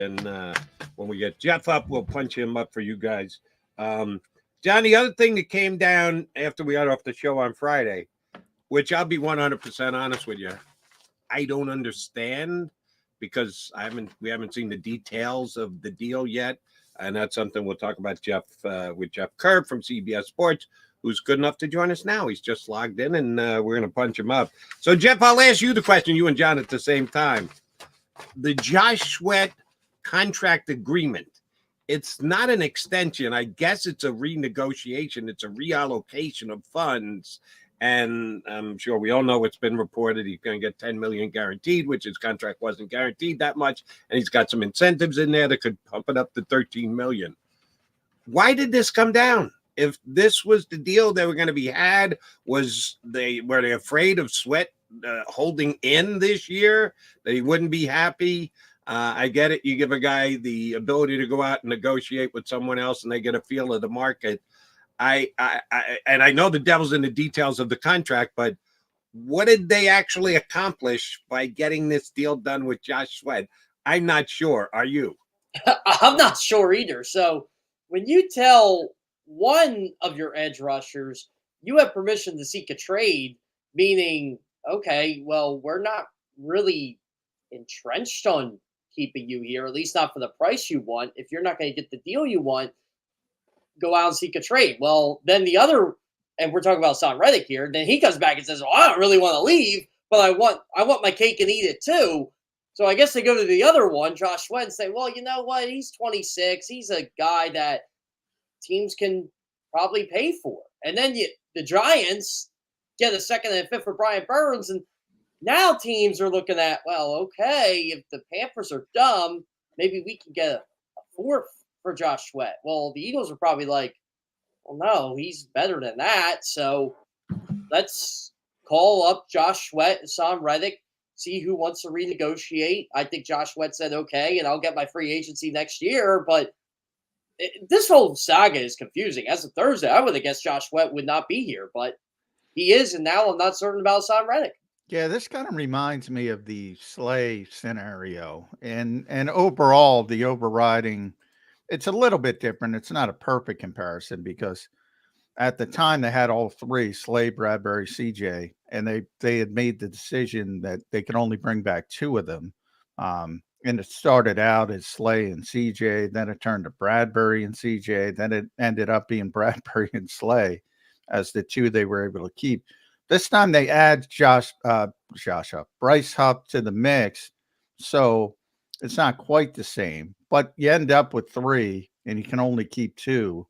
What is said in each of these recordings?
And when we get Jeff up, we'll punch him up for you guys. John, the other thing that came down after we got off the show on Friday, which I'll be 100% honest with you, I don't understand because we haven't seen the details of the deal yet. And that's something we'll talk about with Jeff Kerr from CBS Sports, who's good enough to join us now. He's just logged in, and we're going to punch him up. So, Jeff, I'll ask you the question, you and John at the same time. The Josh Sweat contract agreement, it's not an extension. I guess it's a renegotiation. It's a reallocation of funds. And I'm sure we all know it's been reported he's going to get $10 million guaranteed, which his contract wasn't guaranteed that much. And he's got some incentives in there that could pump it up to $13 million. Why did this come down? If this was the deal they were going to be had, were they afraid of Sweat holding in this year, that he wouldn't be happy? I get it. You give a guy the ability to go out and negotiate with someone else and they get a feel of the market. I know the devil's in the details of the contract, but what did they actually accomplish by getting this deal done with Josh Sweat? I'm not sure. Are you? I'm not sure either. So when you tell one of your edge rushers you have permission to seek a trade, meaning, okay, well, we're not really entrenched on keeping you here, at least not for the price you want. If you're not going to get the deal you want, go out and seek a trade. Well, then the other, and we're talking about Hassan Reddick here, then he comes back and says, well, I don't really want to leave, but I want my cake and eat it too. So I guess they go to the other one, Josh Sweat, and say, well, you know what? He's 26. He's a guy that teams can probably pay for. And then the Giants get a second and a fifth for Brian Burns. And now teams are looking at, well, okay, if the Panthers are dumb, maybe we can get a fourth for Josh Sweat. Well, the Eagles are probably like, well, no, he's better than that. So let's call up Josh Sweat and Hassan Reddick, see who wants to renegotiate. I think Josh Sweat said, okay, and I'll get my free agency next year. But this whole saga is confusing. As of Thursday, I would have guessed Josh Sweat would not be here, but he is, and now I'm not certain about Hassan Reddick. Yeah, this kind of reminds me of the Slay scenario. And overall, the overriding, it's a little bit different. It's not a perfect comparison because at the time they had all three, Slay, Bradbury, CJ, and they had made the decision that they could only bring back two of them. And it started out as Slay and CJ, then it turned to Bradbury and CJ, then it ended up being Bradbury and Slay as the two they were able to keep. This time they add Bryce Huff to the mix, so it's not quite the same. But you end up with three, and you can only keep two.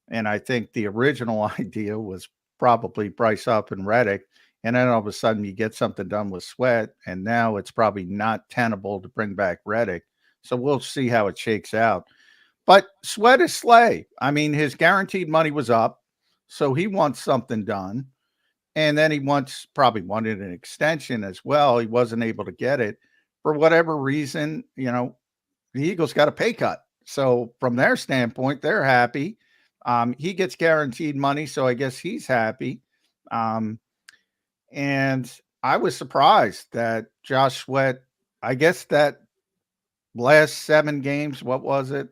And I think the original idea was probably Bryce Huff and Reddick, and then all of a sudden you get something done with Sweat, and now it's probably not tenable to bring back Reddick. So we'll see how it shakes out. But Sweat is Slay. I mean, his guaranteed money was up, so he wants something done. And then he probably wanted an extension as well. He wasn't able to get it. For whatever reason, the Eagles got a pay cut. So from their standpoint, they're happy. He gets guaranteed money, so I guess he's happy. And I was surprised that Josh Sweat, I guess that last 7 games, what was it?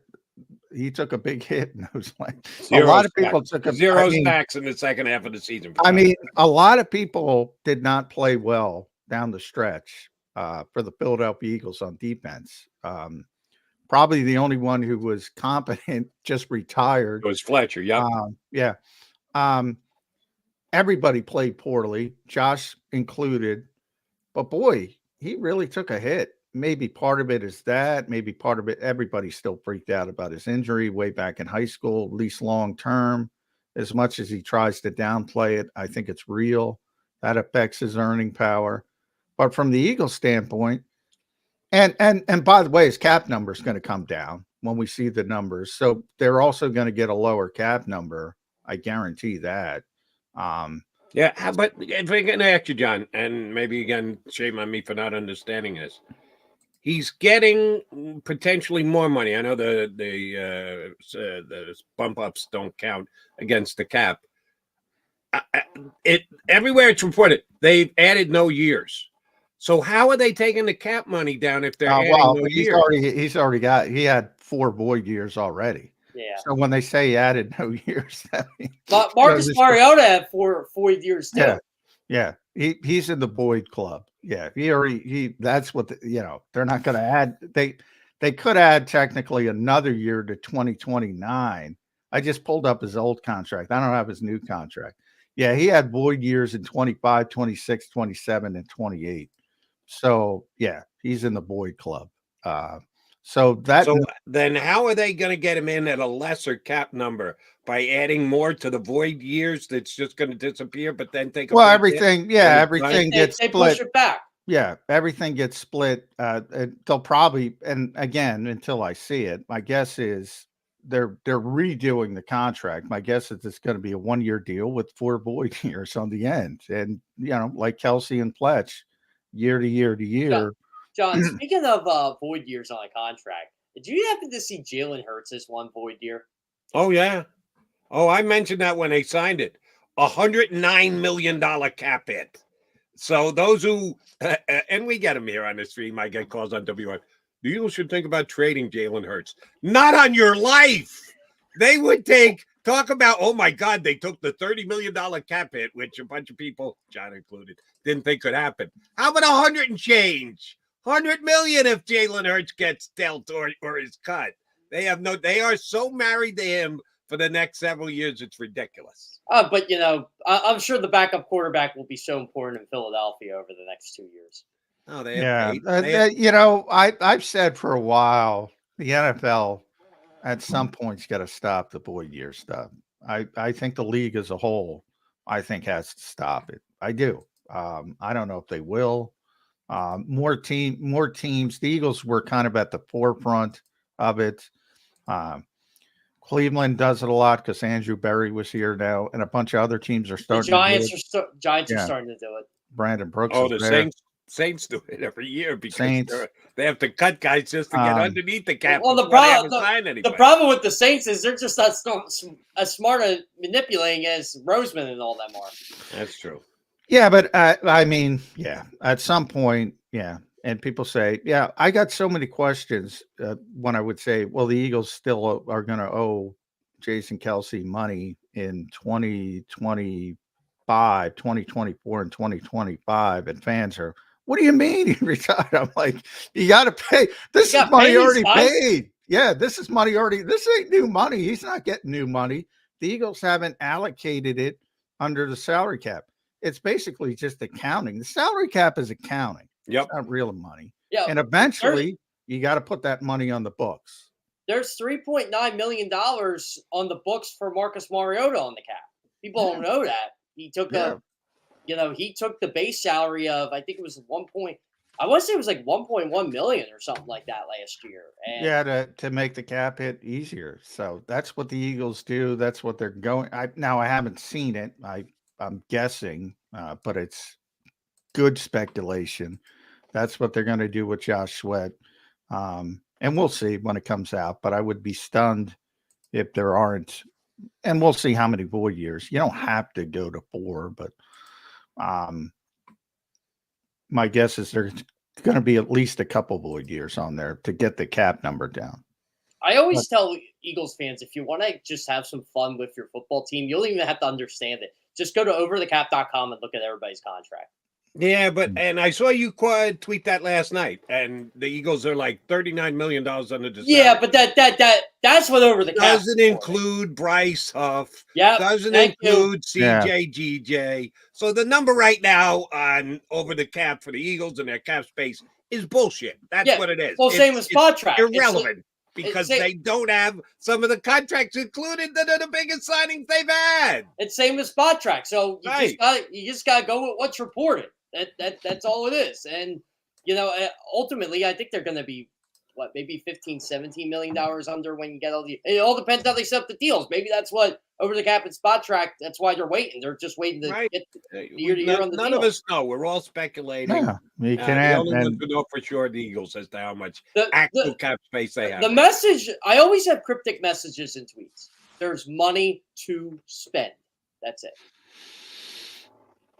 He took a big hit, and it was like a lot of people took zero sacks in the second half of the season. I mean, a lot of people did not play well down the stretch for the Philadelphia Eagles on defense. Probably the only one who was competent just retired. It was Fletcher. Yeah. Everybody played poorly, Josh included. But boy, he really took a hit. Maybe part of it is that. Maybe part of it, everybody's still freaked out about his injury way back in high school, at least long term. As much as he tries to downplay it, I think it's real. That affects his earning power. But from the Eagles standpoint, and by the way, his cap number is going to come down when we see the numbers. So they're also going to get a lower cap number. I guarantee that. Yeah, but if I can ask you, John, and maybe again, shame on me for not understanding this. He's getting potentially more money. I know the bump ups don't count against the cap. Everywhere it's reported, they've added no years. So how are they taking the cap money down if they're adding Well, no he's years? already got. He had 4 void years already. Yeah. So when they say he added no years, that means, But Marcus Mariota had 4 years too. yeah, he's in the Boyd club. Yeah, that's what they're not going to add. They could add technically another year to 2029. I just pulled up his old contract. I don't have his new contract. Yeah, he had void years in 25, 26, 27, and 28. So yeah, he's in the Boyd club. So then how are they going to get him in at a lesser cap number by adding more to the void years that's just going to disappear, but then take a everything gets They split. push it back. Yeah, everything gets split. They'll probably, and again, until I see it, my guess is they're redoing the contract. My guess is it's going to be a 1-year deal with 4 void years on the end, and like Kelsey and Fletch, year to year to year. John, speaking of void years on a contract, did you happen to see Jalen Hurts as 1 void year? Oh yeah. Oh, I mentioned that when they signed it. $109 million cap hit. So those who and we get them here on the stream, I get calls on WI. The Eagles should think about trading Jalen Hurts. Not on your life. They would talk about, oh my God, they took the $30 million cap hit, which a bunch of people, John included, didn't think could happen. How about 100 and change? 100 million if Jalen Hurts gets dealt or is cut. They are so married to him for the next several years, it's ridiculous. But I'm sure the backup quarterback will be so important in Philadelphia over the next 2 years. Oh, they have I've said for a while the NFL at some point's got to stop the void year stuff. I think the league as a whole, I think, has to stop it. I do. I don't know if they will. More teams. The Eagles were kind of at the forefront of it. Cleveland does it a lot because Andrew Berry was here now, and a bunch of other teams are starting. Giants are starting to do it. Brandon Brooks. Oh, the Saints do it every year because they have to cut guys just to get underneath the cap. Well, the problem with the Saints is they're just not as smart at manipulating as Roseman and all them are. That's true. Yeah, but I mean, yeah, at some point, yeah. And people say, yeah, I got so many questions when I would say, well, the Eagles still are going to owe Jason Kelsey money in 2025, 2024, and 2025. And fans are, what do you mean he retired? I'm like, you got to pay. This is money already paid. Yeah, this is money already. This ain't new money. He's not getting new money. The Eagles haven't allocated it under the salary cap. It's basically just accounting. The salary cap is accounting. Yep. It's not real money. Yeah. And eventually you got to put that money on the books. There's $3.9 million on the books for Marcus Mariota on the cap. People don't know that. He took he took the base salary of, I think it was I want to say it was like 1.1 million or something like that last year. And to make the cap hit easier. So that's what the Eagles do. That's what they're going. I haven't seen it. I'm guessing, but it's good speculation. That's what they're going to do with Josh Sweat. And we'll see when it comes out, but I would be stunned if there aren't, and we'll see how many void years. You don't have to go to 4, but my guess is there's going to be at least a couple void years on there to get the cap number down. I always tell Eagles fans, if you want to just have some fun with your football team, you don't even have to understand it. Just go to overthecap.com and look at everybody's contract. Yeah, and I saw you tweet that last night, and the Eagles are like $39 million under the Yeah, but that's what over the cap doesn't include Bryce Huff. Yeah, doesn't include CJ. So the number right now on over the cap for the Eagles and their cap space is bullshit. That's what it is. Well, same as Spotrac. Irrelevant because they don't have some of the contracts included that are the biggest signings they've had. It's same as Spotrac. So you just gotta go with what's reported. That's all it is. And ultimately I think they're gonna be maybe $15-17 million under when you get it all depends how they set up the deals. Maybe that's what over the cap and Spotrac, that's why they're waiting. They're just waiting to get year to year on the deal. None of us know. We're all speculating. Yeah, you can the only ones who know for sure the Eagles as to how much actual cap space they have. The message, I always have cryptic messages in tweets. There's money to spend. That's it.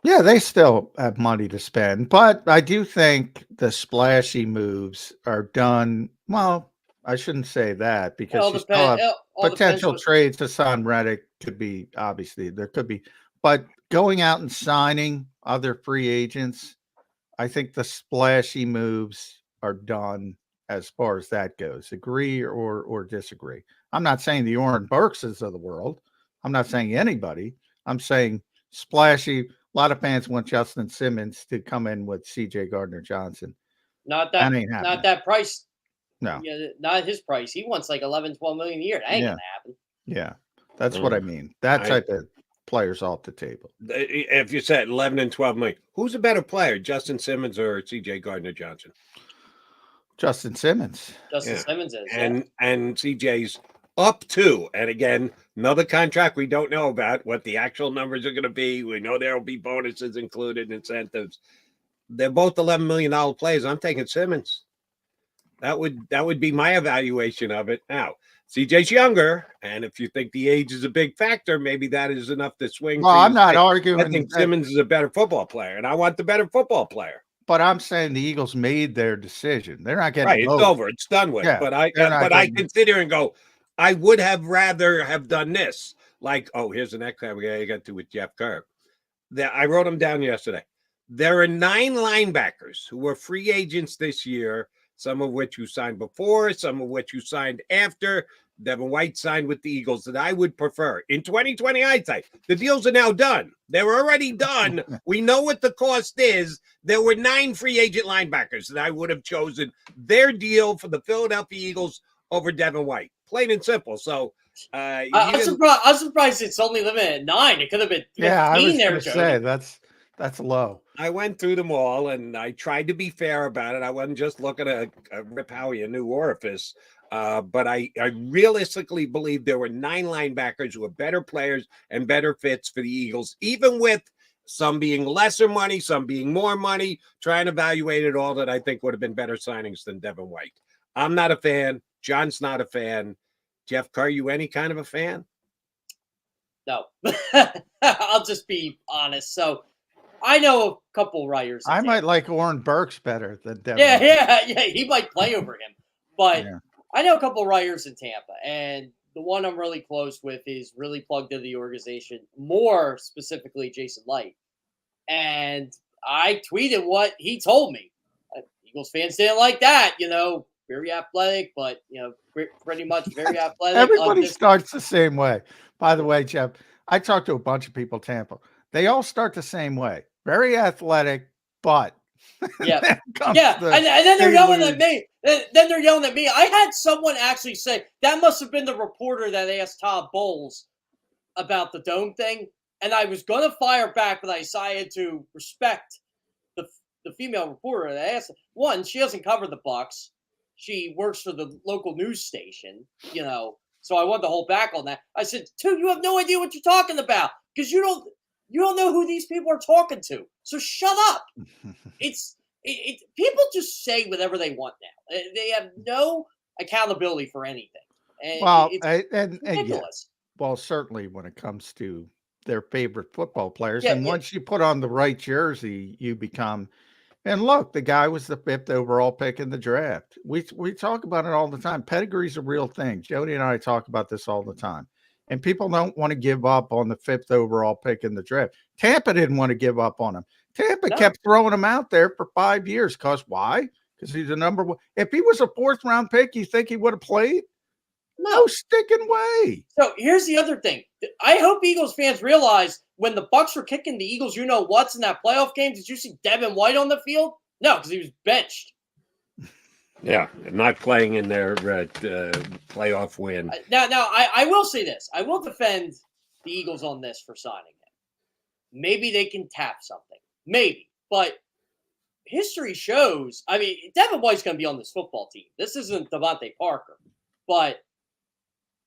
Yeah, they still have money to spend, but I do think the splashy moves are done. Well, I shouldn't say that It because all you still depends. have All depends potential what. trades. Hassan Reddick could be, obviously, there could be, but going out and signing other free agents, I think the splashy moves are done as far as that goes. Agree or disagree? I'm not saying the Oren Burkses of the world. I'm not saying anybody. I'm saying splashy. A lot of fans want Justin Simmons to come in with C.J. Gardner Johnson. Not That that. ain't Not happening. that price. No. Yeah, not his price. He wants like 11, 12 million a year. That ain't Yeah. gonna happen. Yeah. That's what I mean. That I- type of players off the table. If you said 11 and 12 million, who's a better player, Justin Simmons or C.J. Gardner Johnson? Justin Simmons. Justin Yeah. Simmons is. Yeah. And CJ's up to, and again, another contract we don't know about what the actual numbers are going to be. We know there will be bonuses included, incentives. They're both $11 million players. I'm taking Simmons. That would be my evaluation of it. Now, CJ's younger, and if you think the age is a big factor, maybe that is enough to swing. Well, for you I'm to not say, arguing. I think Simmons is a better football player, and I want the better football player. But I'm saying the Eagles made their decision. They're not getting Right, it's voted. over. It's done with. Yeah, But I getting... consider and go, I would have rather have done this. Like, oh, here's the next time we got to with Jeff Kerr. That I wrote them down yesterday. There are 9 linebackers who were free agents this year, some of which you signed before, some of which you signed after. Devin White signed with the Eagles that I would prefer. In 2020 hindsight, the deals are now done. They're already done. We know what the cost is. There were 9 free agent linebackers that I would have chosen their deal for the Philadelphia Eagles over Devin White. Plain and simple. So I'm surprised it's only limited at 9. It could have been 15 I was there, going to say that's low. I went through them all, and I tried to be fair about it. I wasn't just looking to rip Howie a new orifice. But I realistically believe there were 9 linebackers who were better players and better fits for the Eagles, even with some being lesser money, some being more money. Trying to evaluate it all, that I think would have been better signings than Devin White. I'm not a fan. John's not a fan. Jeff Kerr, you any kind of a fan? No. I'll just be honest. So I know a couple writers. I might like Oren Burks better than Devin. Yeah. He might play over him. But Yeah. I know a couple writers in Tampa, and the one I'm really close with is really plugged into the organization, more specifically Jason Light. And I tweeted what he told me. Eagles fans didn't like that, very athletic, but, pretty much very athletic. Everybody starts the same way. By the way, Jeff, I talked to a bunch of people in Tampa. They all start the same way. Very athletic, but yeah. And then they're yelling at me. Then they're yelling at me. I had someone actually say, that must have been the reporter that asked Todd Bowles about the dome thing. And I was going to fire back, but I decided to respect the female reporter that asked. One, she doesn't cover the Bucs. She works for the local news station, so I wanted to hold back on that. I said, 2, you have no idea what you're talking about because you don't know who these people are talking to. So shut up. People just say whatever they want now. They have no accountability for anything. And it's ridiculous. Well, certainly when it comes to their favorite football players. And once you put on the right jersey, you become. And look, the guy was the 5th overall pick in the draft. We talk about it all the time. Pedigree's a real thing. Jody and I talk about this all the time. And people don't want to give up on the 5th overall pick in the draft. Tampa didn't want to give up on him. Tampa kept throwing him out there for 5 years. Because why? Because he's a number 1. If he was a 4th round pick, you think he would have played? No sticking way. So here's the other thing. I hope Eagles fans realize when the Bucs were kicking the Eagles, what's in that playoff game. Did you see Devin White on the field? No, because he was benched. Yeah, not playing in their playoff win. Now, I will say this. I will defend the Eagles on this for signing him. Maybe they can tap something. Maybe. But history shows, Devin White's going to be on this football team. This isn't Devontae Parker. But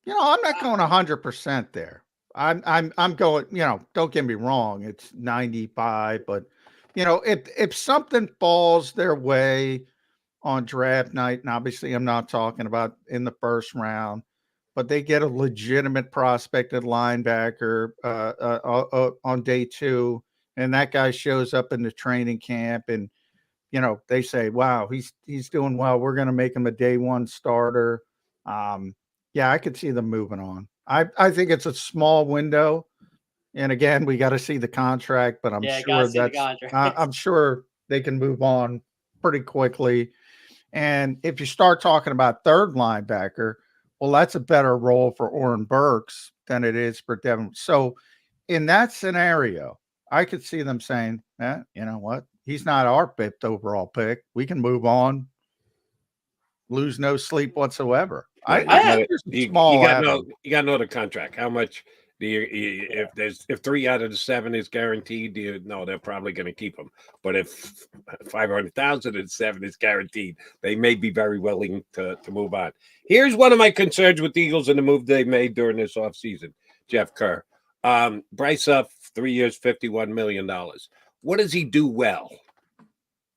I'm not going 100% there. I'm going, don't get me wrong, it's 95, but if something falls their way on draft night, and obviously I'm not talking about in the first round, but they get a legitimate prospected linebacker on day 2, and that guy shows up in the training camp, and they say, wow, he's doing well. We're going to make him a day one starter. Yeah, I could see them moving on. I think it's a small window. And again, we got to see the contract, but I'm sure they can move on pretty quickly. And if you start talking about third linebacker, well, that's a better role for Oren Burks than it is for Devin. So in that scenario, I could see them saying, you know what? He's not our 5th overall pick. We can move on, lose no sleep whatsoever. You got to know the contract. How much do you, if 3 out of the 7 is guaranteed, they're probably going to keep him. But if 500,000 and 7 is guaranteed, they may be very willing to move on. Here's one of my concerns with the Eagles and the move they made during this offseason. Jeff Kerr, Bryce up 3 years, $51 million. What does he do well?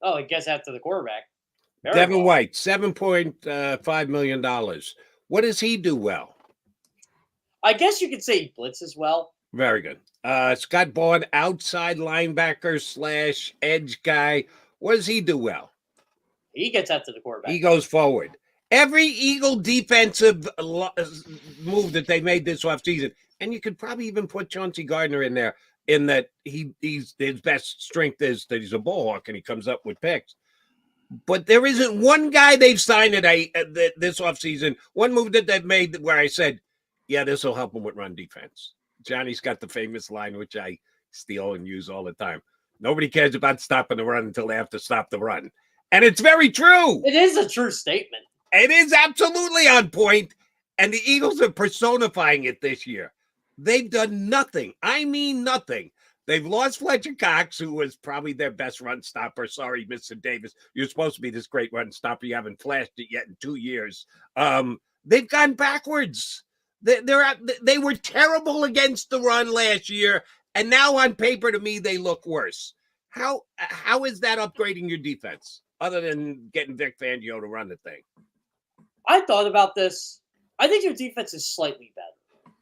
Oh, he gets after the quarterback. Devin White, $7.5 million. What does he do well? I guess you could say he blitzes well. Very good. Scott Bourne, outside linebacker / edge guy. What does he do well? He gets after the quarterback. He goes forward. Every Eagle defensive move that they made this offseason, and you could probably even put Chauncey Gardner in there, in that he's his best strength is that he's a ball hawk and he comes up with picks. But there isn't one guy they've signed this offseason, one move that they've made where I said, yeah, this will help him with run defense. Johnny's got the famous line, which I steal and use all the time. Nobody cares about stopping the run until they have to stop the run. And it's very true. It is a true statement. It is absolutely on point. And the Eagles are personifying it this year. They've done nothing. I mean, nothing. They've lost Fletcher Cox, who was probably their best run stopper. Sorry, Mr. Davis. You're supposed to be this great run stopper. You haven't flashed it yet in 2 years. They've gone backwards. They were terrible against the run last year, and now on paper, to me, they look worse. How is that upgrading your defense, other than getting Vic Fangio to run the thing? I thought about this. I think your defense is slightly better.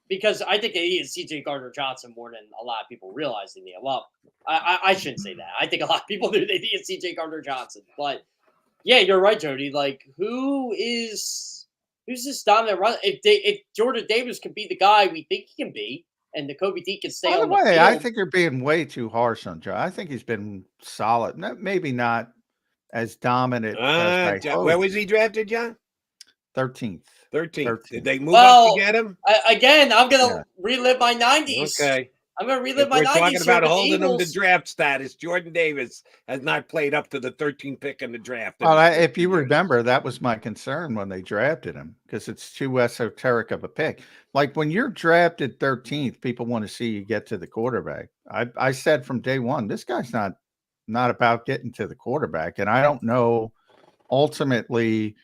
Because I think they needed C.J. Gardner-Johnson more than a lot of people realize they needed. Well, I shouldn't say that. I think a lot of people knew they needed C.J. Gardner-Johnson. But, yeah, you're right, Jody. Like, who's this dominant run? If Jordan Davis can be the guy we think he can be, and the Kobe D can stay on the field. I think you're being way too harsh on Joe. I think he's been solid. Maybe not as dominant as where was he drafted, John? 13th. 13th. Did they move up to get him? Again, I'm going to relive my 90s. Okay. I'm going to relive my 90s. We're talking about holding him to draft status. Jordan Davis has not played up to the 13th pick in the draft. Well, if you remember, that was my concern when they drafted him, because it's too esoteric of a pick. Like when you're drafted 13th, people want to see you get to the quarterback. I said from day one, this guy's not about getting to the quarterback. And I don't know, ultimately,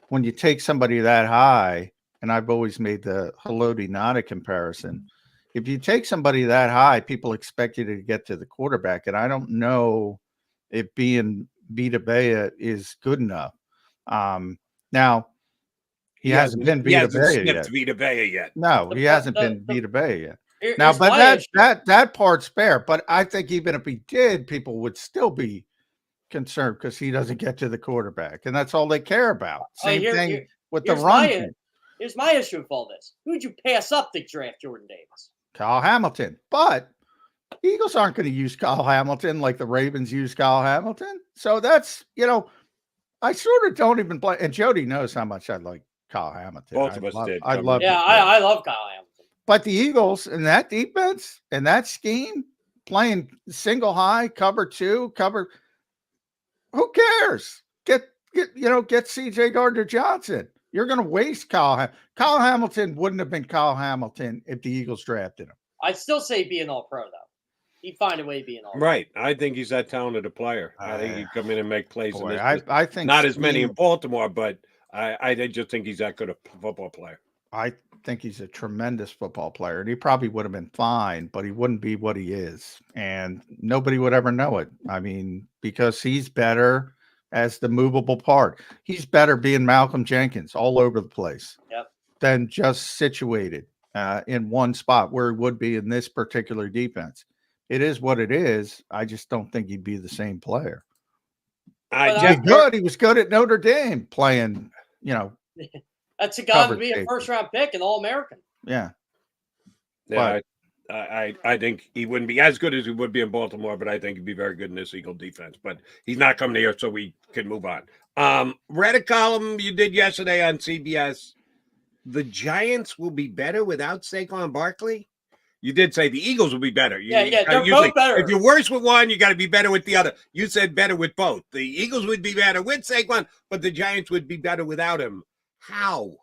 when you take somebody that high, and I've always made the Haloti Ngata comparison, if you take somebody that high, people expect you to get to the quarterback. And I don't know if being Vita Vea is good enough. Now, he hasn't been Vita Vea yet. No, he hasn't been Vita Vea yet. Now, but that part's fair. But I think even if he did, people would still be concerned because he doesn't get to the quarterback, and that's all they care about. Same thing with the run. Here's my issue with all this. Who'd you pass up to draft Jordan Davis? Kyle Hamilton. But Eagles aren't going to use Kyle Hamilton like the Ravens use Kyle Hamilton. So that's, I sort of don't even play. And Jody knows how much I like Kyle Hamilton. Both of us did. I love Kyle Hamilton. But the Eagles in that defense and that scheme, playing single high, cover two, who cares? Get C.J. Gardner-Johnson. You're going to waste Kyle Hamilton wouldn't have been Kyle Hamilton if the Eagles drafted him. I'd still say be an all-pro, though. He'd find a way to be an all-pro. Right. I think he's that talented a player. I think he'd come in and make plays. Boy, I think not as many in Baltimore, but I just think he's that good a football player. I think he's a tremendous football player, and he probably would have been fine, but he wouldn't be what he is, and nobody would ever know it. I mean, because he's better as the movable part. He's better being Malcolm Jenkins all over the place than just situated in one spot where he would be in this particular defense. it is what it is. I just don't think he'd be the same player. Jeff, He was good at Notre Dame playing, that's a guy to cover be a safety. first-round pick and All-American. Yeah. Yeah, I think he wouldn't be as good as he would be in Baltimore, but I think he'd be very good in this Eagle defense. But he's not coming here, so we can move on. Read a column you did yesterday on CBS. The Giants will be better without Saquon Barkley. You did say the Eagles will be better. They're both better. If you're worse with one, you got to be better with the other. You said better with both. The Eagles would be better with Saquon, but the Giants would be better without him. How?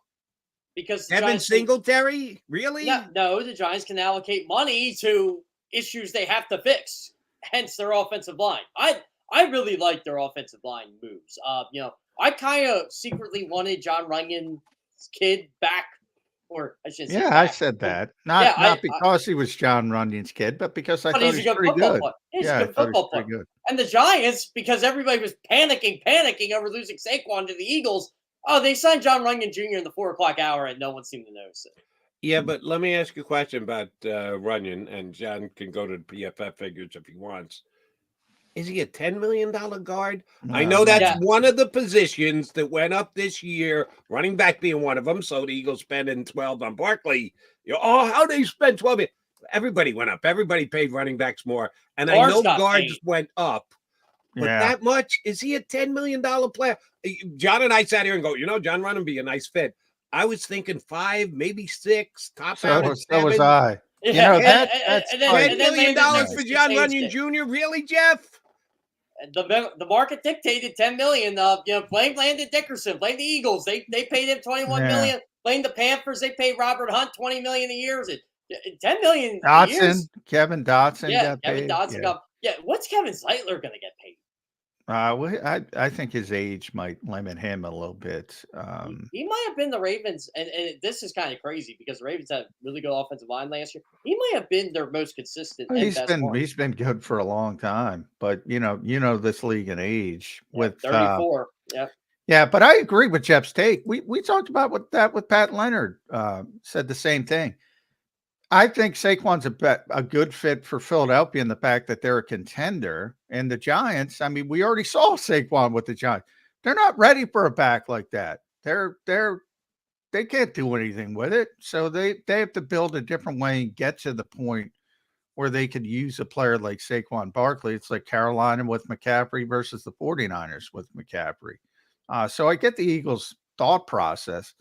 Because Evan Singletary? Really? No, the Giants can allocate money to issues they have to fix, hence their offensive line. I really like their offensive line moves. I kind of secretly wanted John Runyon's kid back, or I should say Yeah, I said that. Not because he was John Runyon's kid, but because I thought he's he a was good pretty football good. player. He's Yeah, a good football player. Good. And the Giants, because everybody was panicking over losing Saquon to the Eagles, they signed John Runyon Jr. in the 4 o'clock hour, and no one seemed to notice it. Yeah, but let me ask you a question about Runyon, and John can go to the PFF figures if he wants. Is he a $10 million guard? No, I know that's one of the positions that went up this year, running back being one of them. So the Eagles spending 12 on Barkley. How they spend 12? Everybody went up. Everybody paid running backs more. And I know guards went up. But that much? Is he a $10 million player? John and I sat here and go, John Runyon be a nice fit. I was thinking 5, maybe 6, top out at 7. So was I. Yeah, that's $10 million for John Runyon Jr. Really, Jeff? The market dictated $10 million. Blame Landon Dickerson, blame the Eagles. They paid him $21 million. Blame the Panthers. They paid Robert Hunt $20 million a year. $10 million a year. Kevin Dotson. Yeah, Kevin Dotson got. Yeah, what's Kevin Zeitler going to get paid? I think his age might limit him a little bit. He might have been the Ravens, and this is kind of crazy because the Ravens had really good offensive line last year. He might have been their most consistent. He's been good for a long time, but this league and age with 34. Yeah, but I agree with Jeff's take. We talked about with Pat Leonard. Said the same thing. I think Saquon's a good fit for Philadelphia in the fact that they're a contender. And the Giants, I mean, we already saw Saquon with the Giants. They're not ready for a back like that. They can't do anything with it. So they have to build a different way and get to the point where they could use a player like Saquon Barkley. It's like Carolina with McCaffrey versus the 49ers with McCaffrey. So I get the Eagles' thought process.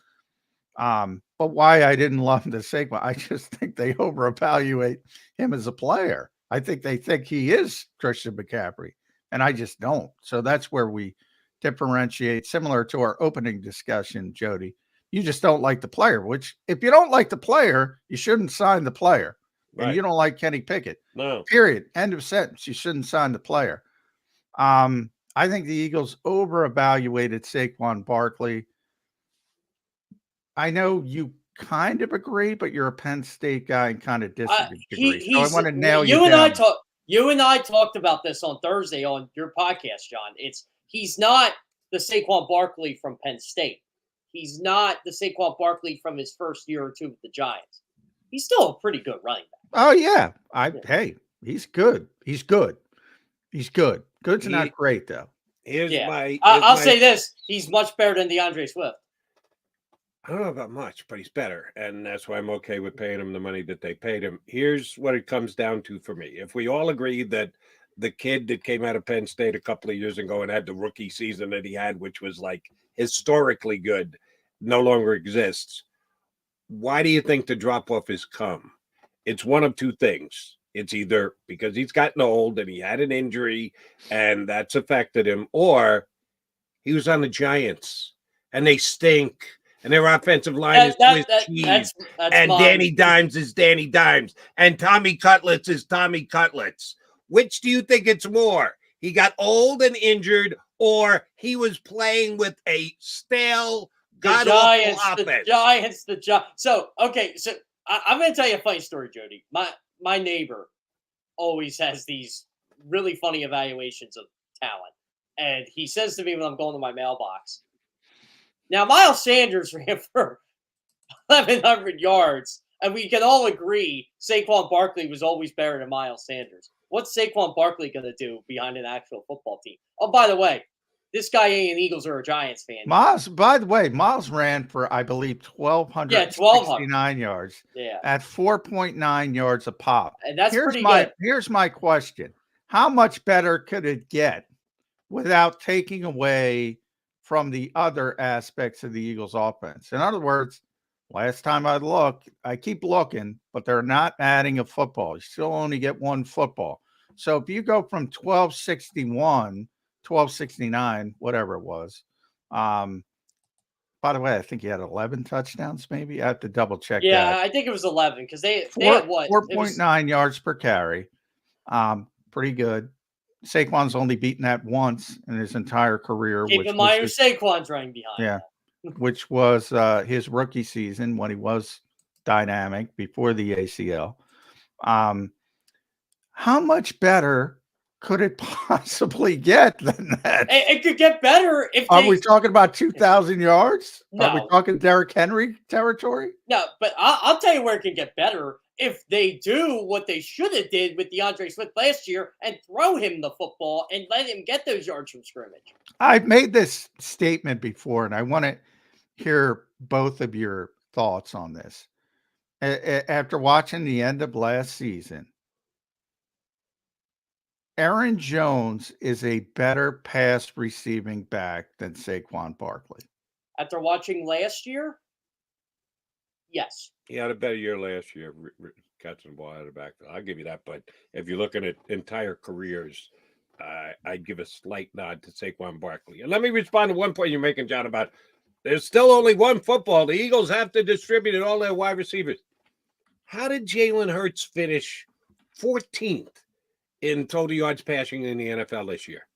But why I didn't love the Saquon, I just think they overevaluate him as a player. I think they think he is Christian McCaffrey, and I just don't. So that's where we differentiate, similar to our opening discussion, Jody. You just don't like the player, which if you don't like the player, you shouldn't sign the player. Right. And you don't like Kenny Pickett. No. Period. End of sentence. You shouldn't sign the player. I think the Eagles overevaluated Saquon Barkley. I know you kind of agree, but you're a Penn State guy and kind of disagree. So I want to nail you down. You and I talked about this on Thursday on your podcast, John. He's not the Saquon Barkley from Penn State. He's not the Saquon Barkley from his first year or two with the Giants. He's still a pretty good running back. Oh yeah, hey, he's good. He's good. Good's not great though. I'll say this: he's much better than DeAndre Swift. I don't know about much, but he's better. And that's why I'm okay with paying him the money that they paid him. Here's what it comes down to for me. If we all agree that the kid that came out of Penn State a couple of years ago and had the rookie season that he had, which was like historically good, no longer exists, why do you think the drop-off has come? It's one of two things. It's either because he's gotten old and he had an injury and that's affected him, or he was on the Giants and they stink. And their offensive line is Swiss cheese. That's and Danny Dimes is Danny Dimes. And Tommy Cutlets is Tommy Cutlets. Which do you think it's more? He got old and injured, or he was playing with a stale, god-awful offense? The Giants. So I'm going to tell you a funny story, Jody. My neighbor always has these really funny evaluations of talent. And he says to me when I'm going to my mailbox, now, Miles Sanders ran for 1,100 yards and we can all agree Saquon Barkley was always better than Miles Sanders. What's Saquon Barkley going to do behind an actual football team? Oh, by the way, this guy ain't an Eagles or a Giants fan. Miles, by the way, Miles ran for, I believe, 1,269 yards at 4.9 yards a pop. And that's pretty good. Here's my question. How much better could it get without taking away from the other aspects of the Eagles offense? In other words, last time I keep looking, but they're not adding a football. You still only get one football. So if you go from 1,261, 1,269, whatever it was. By the way, I think he had 11 touchdowns, maybe. I have to double check that. Yeah, I think it was 11 because they had what? 4.9 yards per carry. Pretty good. Saquon's only beaten that once in his entire career. Keep in mind, Saquon's running behind. Yeah, which was his rookie season when he was dynamic before the ACL. How much better could it possibly get than that? It could get better if Are we talking about 2,000 yards? No. Are we talking Derrick Henry territory? No, but I'll tell you where it can get better if they do what they should have did with DeAndre Swift last year and throw him the football and let him get those yards from scrimmage. I've made this statement before, and I want to hear both of your thoughts on this. After watching the end of last season, Aaron Jones is a better pass receiving back than Saquon Barkley. After watching last year, yes. He had a better year last year, catching the ball out of the backfield. I'll give you that. But if you're looking at entire careers, I'd give a slight nod to Saquon Barkley. And let me respond to one point you're making, John, about there's still only one football. The Eagles have to distribute it all their wide receivers. How did Jalen Hurts finish 14th in total yards passing in the NFL this year?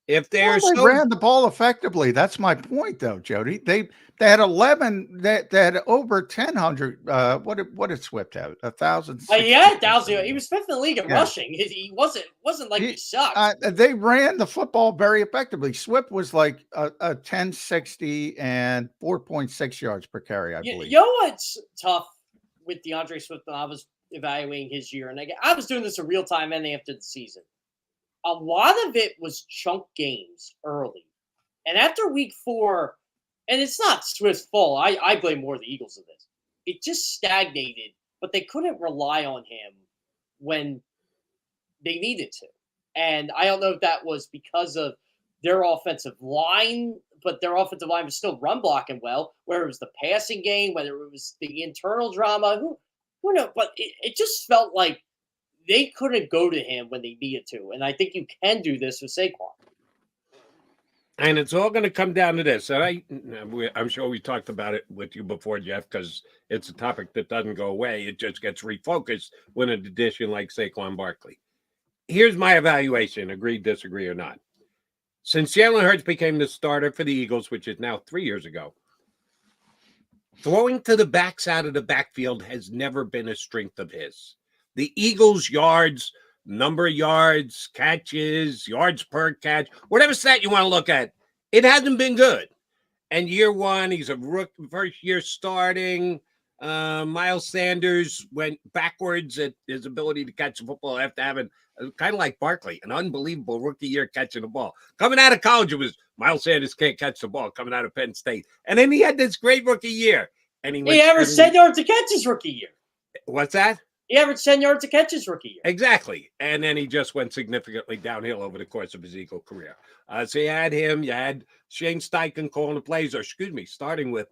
If they ran the ball effectively, that's my point, though, Jody. They had 11 that had over 1,000. What did Swift have? 1,000. Yeah, 1,000. He was fifth in the league in rushing. He wasn't like he sucked. They ran the football very effectively. Swift was like a 1060 and 4.6 yards per carry, I believe. You know what's tough with DeAndre Swift when I was evaluating his year, and I was doing this in real time and after the season. A lot of it was chunk games early. And after week 4, and it's not Swift's fault. I blame more the Eagles of this. It just stagnated, but they couldn't rely on him when they needed to. And I don't know if that was because of their offensive line, but their offensive line was still run blocking well, whether it was the passing game, whether it was the internal drama, who knows? But it just felt like they couldn't go to him when they needed to. And I think you can do this with Saquon. And it's all going to come down to this. And I'm sure we talked about it with you before, Jeff, because it's a topic that doesn't go away. It just gets refocused when an addition like Saquon Barkley. Here's my evaluation, agree, disagree, or not. Since Jalen Hurts became the starter for the Eagles, which is now 3 years ago, throwing to the backs out of the backfield has never been a strength of his. The Eagles' yards, number of yards, catches, yards per catch, whatever stat you want to look at, it hasn't been good. And year one, he's a rookie, first year starting. Miles Sanders went backwards at his ability to catch the football after having, kind of like Barkley, an unbelievable rookie year catching the ball. Coming out of college, it was Miles Sanders can't catch the ball coming out of Penn State. And then he had this great rookie year. And he averaged 10 yards to catch his rookie year. What's that? He averaged 10 yards to catch his rookie year. Exactly. And then he just went significantly downhill over the course of his Eagle career. So you had him, you had Shane Steichen calling the plays, or starting with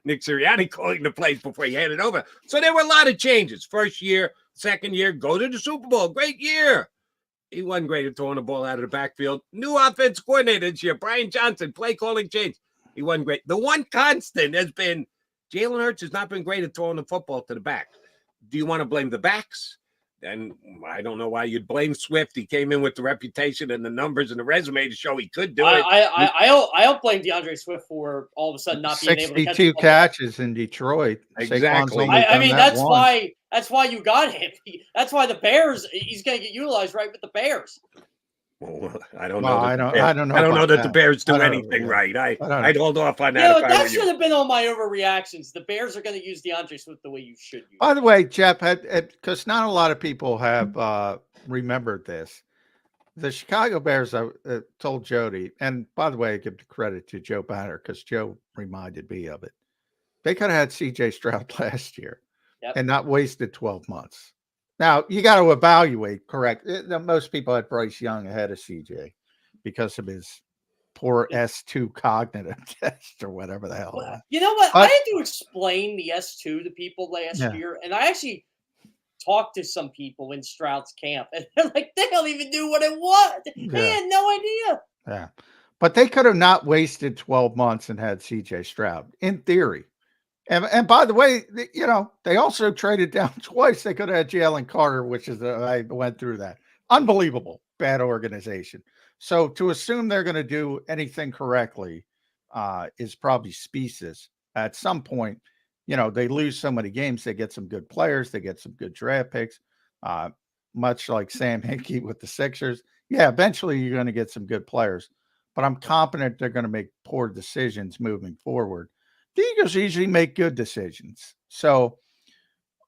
Nick Sirianni calling the plays before he handed over. So there were a lot of changes. First year, second year, go to the Super Bowl. Great year. He wasn't great at throwing the ball out of the backfield. New offense coordinator this year, Brian Johnson, play calling change. He wasn't great. The one constant has been Jalen Hurts has not been great at throwing the football to the back. Do you want to blame the backs? Then I don't know why you'd blame Swift. He came in with the reputation and the numbers and the resume to show he could do it. I don't blame DeAndre Swift for all of a sudden not being able to catch 62 catches in Detroit. Exactly. I mean, that's why you got him. That's why the Bears, he's going to get utilized right with the Bears. Well, I don't Well, know. I don't know. I don't know about that the Bears do I don't know, anything yeah. right. I don't know. I'd hold off on You that know, if I that were should you. have been on my overreactions. The Bears are going to use DeAndre Swift the way you should use. By the way, Jeff, because not a lot of people have remembered this. The Chicago Bears, I told Jody, and by the way, I give the credit to Joe Banner because Joe reminded me of it. They could have had C.J. Stroud last year and not wasted 12 months. Now, you got to evaluate, correct. Most people had Bryce Young ahead of CJ because of his poor S2 cognitive test or whatever the hell. Well, you know what? I had to explain the S2 to people last year, and I actually talked to some people in Stroud's camp, and they're like, they don't even know what it was. They had no idea. Yeah. But they could have not wasted 12 months and had CJ Stroud, in theory. And by the way, you know, they also traded down twice. They could have had Jalen Carter, which is, I went through that. Unbelievable. Bad organization. So to assume they're going to do anything correctly is probably specious. At some point, you know, they lose so many games, they get some good players, they get some good draft picks, much like Sam Hinkie with the Sixers. Yeah, eventually you're going to get some good players, but I'm confident they're going to make poor decisions moving forward. The Eagles usually make good decisions. So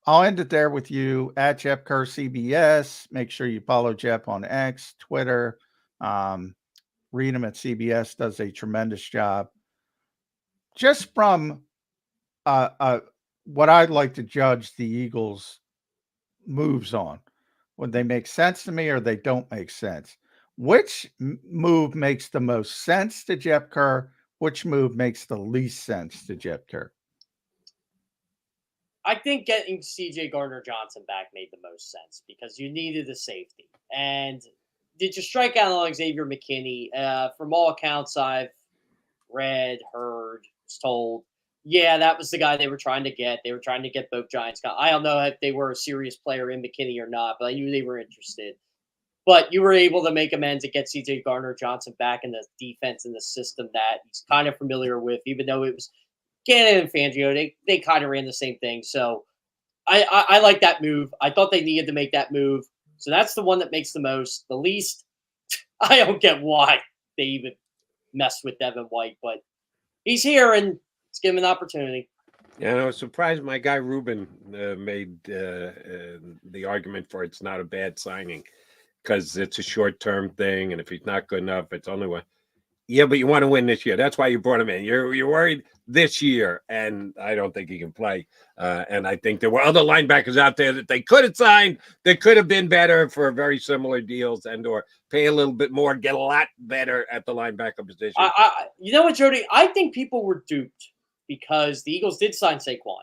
I'll end it there with you at Jeff Kerr CBS. Make sure you follow Jeff on X, Twitter. Read him at CBS, does a tremendous job. Just from what I'd like to judge the Eagles' moves on, when they make sense to me or they don't make sense. Which move makes the most sense to Jeff Kerr? Which move makes the least sense to Jeff Kerr? I think getting CJ Gardner-Johnson back made the most sense because you needed a safety. And did you strike out on Xavier McKinney? From all accounts I've read, heard, was told, yeah, that was the guy they were trying to get. They were trying to get both Giants guys. I don't know if they were a serious player in McKinney or not, but I knew they were interested. But you were able to make amends to get CJ Gardner-Johnson back in the defense and the system that he's kind of familiar with, even though it was Gannon and Fangio. They kind of ran the same thing. So I like that move. I thought they needed to make that move. So that's the one that makes the most. The least, I don't get why they even messed with Devin White, but he's here and let's give him an opportunity. Yeah, I was surprised my guy Ruben made the argument for it's not a bad signing because it's a short-term thing, and if he's not good enough, it's only one. Yeah, but you want to win this year. That's why you brought him in. You're worried this year, and I don't think he can play. And I think there were other linebackers out there that they could have signed that could have been better for very similar deals and or pay a little bit more, get a lot better at the linebacker position. You know what, Jody? I think people were duped because the Eagles did sign Saquon.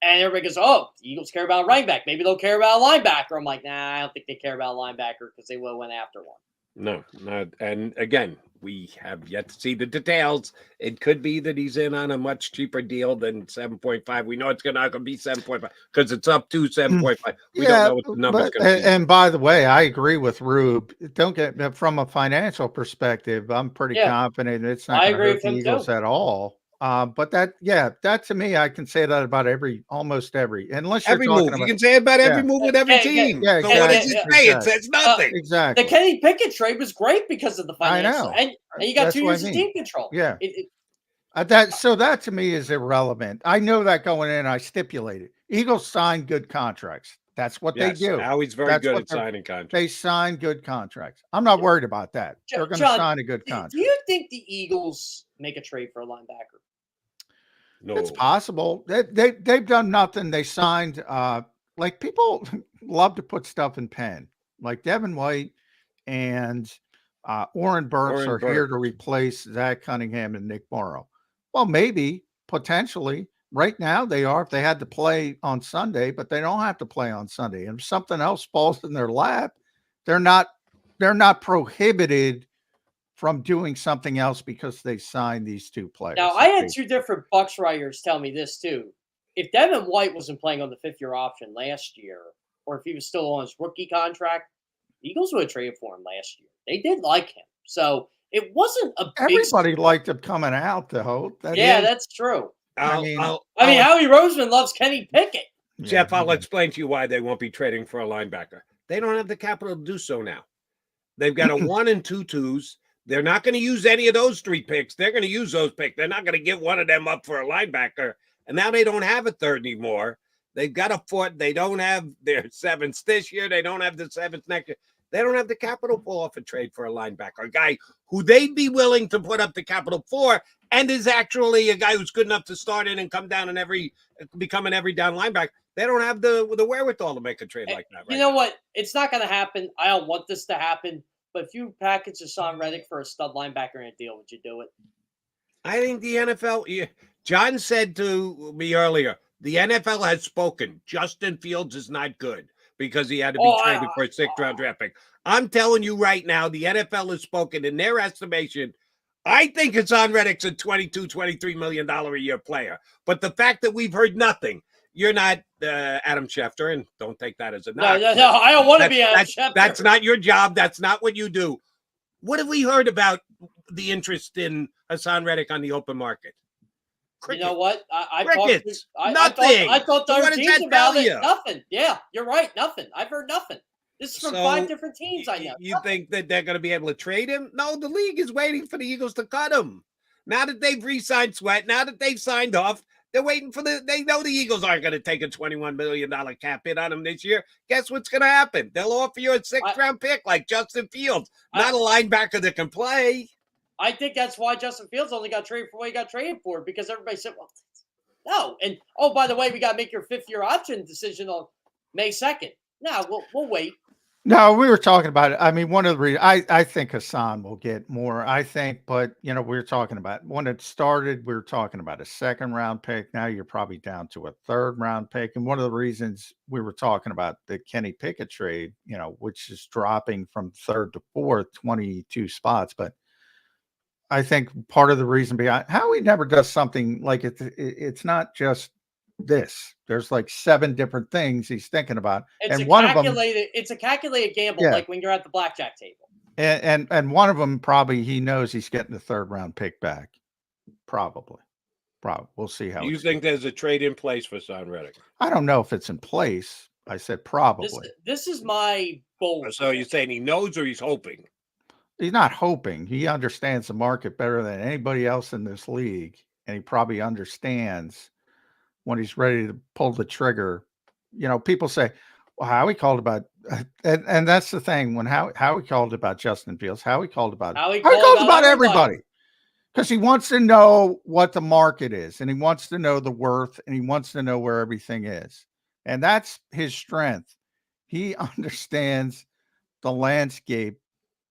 And everybody goes, oh, the Eagles care about a running back. Maybe they'll care about a linebacker. I'm like, nah, I don't think they care about a linebacker because they will went after one. No, not. And again, we have yet to see the details. It could be that he's in on a much cheaper deal than 7.5. We know it's not going to be 7.5 because it's up to 7.5. We don't know what the number's going to be. And by the way, I agree with Rube. Don't get from a financial perspective. I'm pretty confident it's not going to hurt the Eagles at all. But that to me, I can say that about almost every, unless you're talking about, you can say it about every move with every team. Yeah, so what does it say? It says nothing. Exactly. The Kenny Pickett trade was great because of the financial. I know. And you got 2 years of team control. Yeah. That to me is irrelevant. I know that going in, I stipulated. Eagles sign good contracts. That's what they do. Howie's very good at signing contracts. They sign good contracts. I'm not worried about that. They're going to sign a good contract. Do you think the Eagles make a trade for a linebacker? No. It's possible. They've done nothing. They signed like people love to put stuff in pen. Like Devin White and Oren Burks are here to replace Zach Cunningham and Nick Morrow. Well, maybe potentially right now they are if they had to play on Sunday, but they don't have to play on Sunday. And if something else falls in their lap, they're not prohibited from doing something else because they signed these two players. Now, I had 2 different Bucks writers tell me this too. If Devin White wasn't playing on the 5th-year option last year, or if he was still on his rookie contract, the Eagles would have traded for him last year. They did like him. So it wasn't a big Everybody liked him coming out, though. That's true. I mean, Howie Roseman loves Kenny Pickett. Jeff, I'll explain to you why they won't be trading for a linebacker. They don't have the capital to do so now. They've got a 1 and 2 twos. They're not going to use any of those 3 picks. They're going to use those picks. They're not going to give one of them up for a linebacker. And now they don't have a third anymore. They've got a fourth. They don't have their 7th this year. They don't have the 7th next year. They don't have the capital pull off a trade for a linebacker, a guy who they'd be willing to put up the capital for, and is actually a guy who's good enough to start in and come down and become an every down linebacker. They don't have the wherewithal to make a trade like that. You know what? It's not going to happen. I don't want this to happen. But if you package Hassan Reddick for a stud linebacker in a deal, would you do it? I think the NFL. John said to me earlier, the NFL has spoken. Justin Fields is not good because he had to be traded for a 6th-round draft pick. I'm telling you right now, the NFL has spoken. In their estimation, I think Hassan Reddick's a $22, $23 million a year player. But the fact that we've heard nothing, you're not Adam Schefter, and don't take that as a knock. No, I don't want to be Adam Schefter. That's not your job. That's not what you do. What have we heard about the interest in Hassan Reddick on the open market? Crickets. You know what? Crickets. Nothing. I thought there were teams about it. You? Nothing. Yeah, you're right. Nothing. I've heard nothing. This is from 5 different teams I know. You think that they're going to be able to trade him? No, the league is waiting for the Eagles to cut him. Now that they've re-signed Sweat, now that they've signed off, they're waiting for they know the Eagles aren't going to take a $21 million cap hit on him this year. Guess what's going to happen? They'll offer you a 6th-round pick like Justin Fields, not a linebacker that can play. I think that's why Justin Fields only got traded for what he got traded for, because everybody said, well, no. And, oh, by the way, we got to make your 5th-year option decision on May 2nd. No, we'll wait. No, we were talking about it. I mean, one of the reasons I think Hassan will get more, but we were talking about when it started, we were talking about a 2nd-round pick. Now you're probably down to a 3rd-round pick. And one of the reasons we were talking about the Kenny Pickett trade, which is dropping from 3rd to 4th, 22 spots. But I think part of the reason behind how he never does something like it's not just this. There's like 7 different things he's thinking about, and one of them, it's a calculated gamble, like when you're at the blackjack table. And one of them probably he knows he's getting the 3rd-round pick back. Probably. We'll see how. Do you think there's a trade in place for Hassan Reddick? I don't know if it's in place. I said probably. This is my goal. So you're saying he knows or he's hoping? He's not hoping. He understands the market better than anybody else in this league, and he probably understands when he's ready to pull the trigger. People say, well, Howie called about, and that's the thing, when Howie called about Justin Fields, Howie called about everybody, because he wants to know what the market is, and he wants to know the worth, and he wants to know where everything is. And that's his strength. He understands the landscape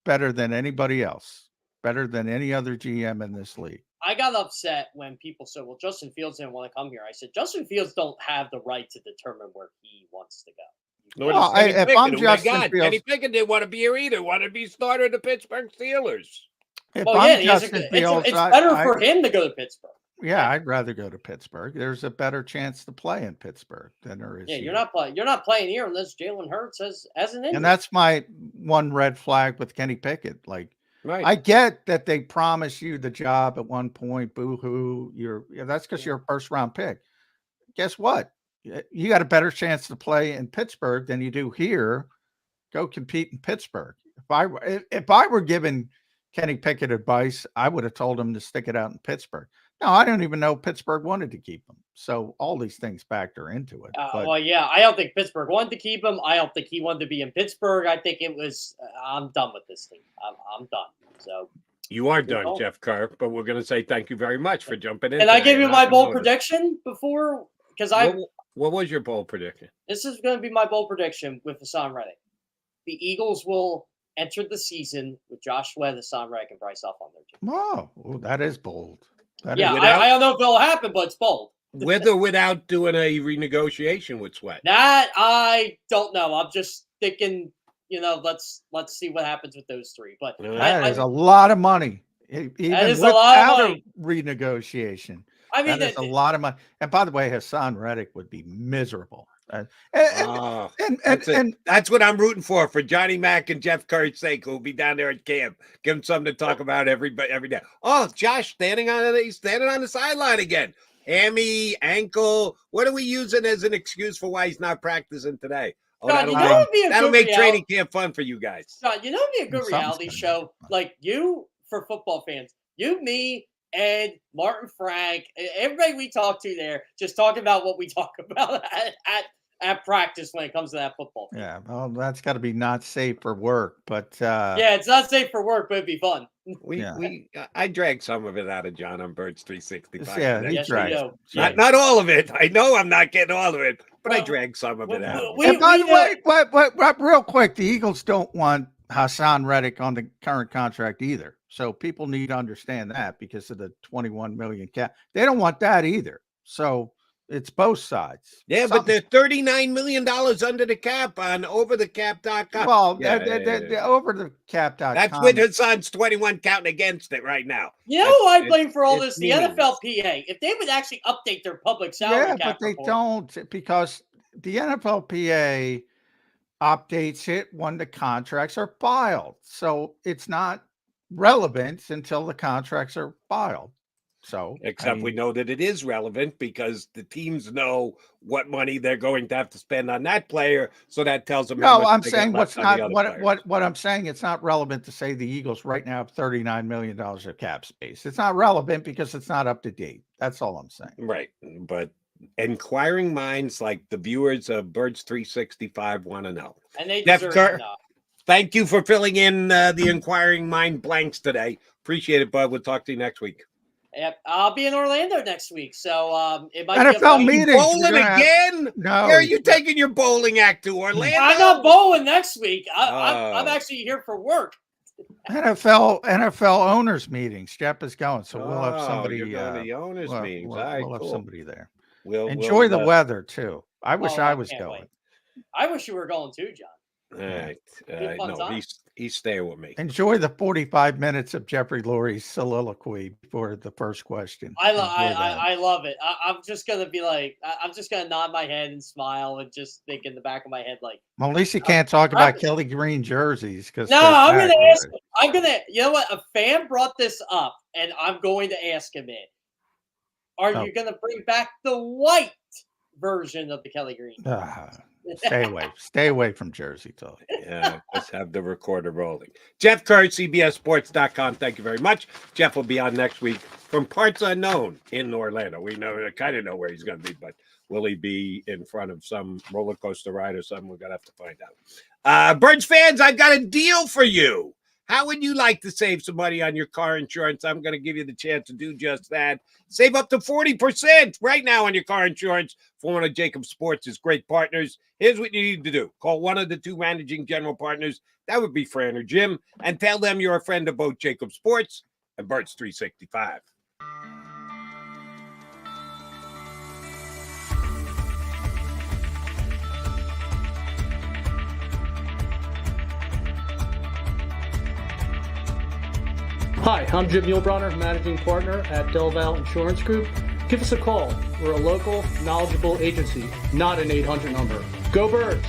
better than anybody else, better than any other GM in this league. I got upset when people said, well, Justin Fields didn't want to come here. I said, Justin Fields don't have the right to determine where he wants to go. Well, if I'm Justin Fields, Kenny Pickett didn't want to be here either. Want to be starter of the Pittsburgh Steelers. If I'm Justin Fields, it's better for him to go to Pittsburgh. Yeah, I'd rather go to Pittsburgh. There's a better chance to play in Pittsburgh than there is. Yeah, you're not playing here unless Jalen Hurts has an injury. And that's my one red flag with Kenny Pickett. Like, right. I get that they promise you the job at one point. Boo-hoo. That's because you're a 1st-round pick. Guess what? You got a better chance to play in Pittsburgh than you do here. Go compete in Pittsburgh. If I were giving Kenny Pickett advice, I would have told him to stick it out in Pittsburgh. No, I don't even know Pittsburgh wanted to keep him. So all these things factor into it. Well, yeah, I don't think Pittsburgh wanted to keep him. I don't think he wanted to be in Pittsburgh. I think it was, I'm done with this team. I'm done. So you are done, Jeff Kerr, but we're going to say thank you very much for jumping in. Can I give you my bold prediction before? Because what was your bold prediction? This is going to be my bold prediction with Hassan Reddick. The Eagles will enter the season with Josh Sweat, Hassan Reddick, and Bryce Huff on their team. Oh, that is bold. I don't know if it'll happen, but it's bold. With or without doing a renegotiation with Sweat? That I don't know. I'm just thinking, let's see what happens with those 3. But that is a lot of money. Even without a renegotiation. I mean, that's a lot of money. And by the way, Hassan Reddick would be miserable. And that's what I'm rooting for Johnny Mack and Jeff Kerr's sake, who'll be down there at camp. Give him something to talk about every day. Oh, Josh standing on the sideline again. Hammy, ankle. What are we using as an excuse for why he's not practicing today? Oh, John, you know what would be a that'll good make reality? training camp fun for you guys. John, you know what would be a good Something's reality gonna be show? fun. Like you for football fans. You, me, Ed, Martin, Frank, everybody we talk to there, just talking about what we talk about at practice when it comes to that football team. Yeah, well, that's got to be not safe for work, but Yeah, it's not safe for work, but it'd be fun. I dragged some of it out of John on Birds 365. yeah, today. he Yes, we tried. do. Not all of it. I know I'm not getting all of it, but I Well, dragged some of it out. And by the way, but real quick, the Eagles don't want Hassan Reddick on the current contract either. So people need to understand that because of the 21 million cap. They don't want that either. So it's both sides. Yeah, but they're $39 million under the cap on overthecap.com. Well, Yeah, they're over the cap.com. That's with Hassan's 21 counting against it right now. You know who I blame for all it's this? The meaningless. NFLPA. If they would actually update their public salary Yeah, cap but they report. don't because the NFLPA updates it when the contracts are filed. So it's not relevant until the contracts are filed. So Except we know that it is relevant because the teams know what money they're going to have to spend on that player. So that tells them. No, I'm saying what's not what I'm saying. It's not relevant to say the Eagles right now have $39 million of cap space. It's not relevant because it's not up to date. That's all I'm saying. Right. But inquiring minds like the viewers of Birds 365 want to know. And they Jeff deserve Kerr, to know. thank you for filling in the inquiring mind blanks today. Appreciate it, bud. We'll talk to you next week. Yep, I'll be in Orlando next week, so it might NFL be a meetings. Bowling again? No. Where are you taking your bowling act to, Orlando? I'm not bowling next week. I'm actually here for work. NFL owners meetings. Jeff is going, so we'll have somebody. You're going to the owners meetings. We'll have cool. somebody there. We'll enjoy the weather too. I wish I was can't going. wait. I wish you were going too, John. All right. fun No, time. he's staying with me. Enjoy the 45 minutes of Jeffrey Lurie's soliloquy before the first question. I love it. I'm just gonna be like, I'm just gonna nod my head and smile and just think in the back of my head like. Well, at least you can't talk about Kelly Green jerseys because. No, I'm gonna ask him. I'm gonna. You know what? A fan brought this up, and I'm going to ask him it. Are you gonna bring back the white version of the Kelly Green? Stay away from Jersey talk. Yeah, let's have the recorder rolling. Jeff Kerr, CBSSports.com. Thank you very much. Jeff will be on next week from parts unknown in Orlando. We kind of know where he's going to be, but will he be in front of some roller coaster ride or something? We're going to have to find out. Birds fans, I've got a deal for you. How would you like to save some money on your car insurance? I'm going to give you the chance to do just that. Save up to 40% right now on your car insurance for one of JAKIB Sports' great partners. Here's what you need to do. Call one of the two managing general partners. That would be Fran or Jim. And tell them you're a friend of both JAKIB Sports and Birds 365. Hi, I'm Jim Muehlbronner, Managing Partner at Del Val Insurance Group. Give us a call. We're a local, knowledgeable agency, not an 800 number. Go Birds!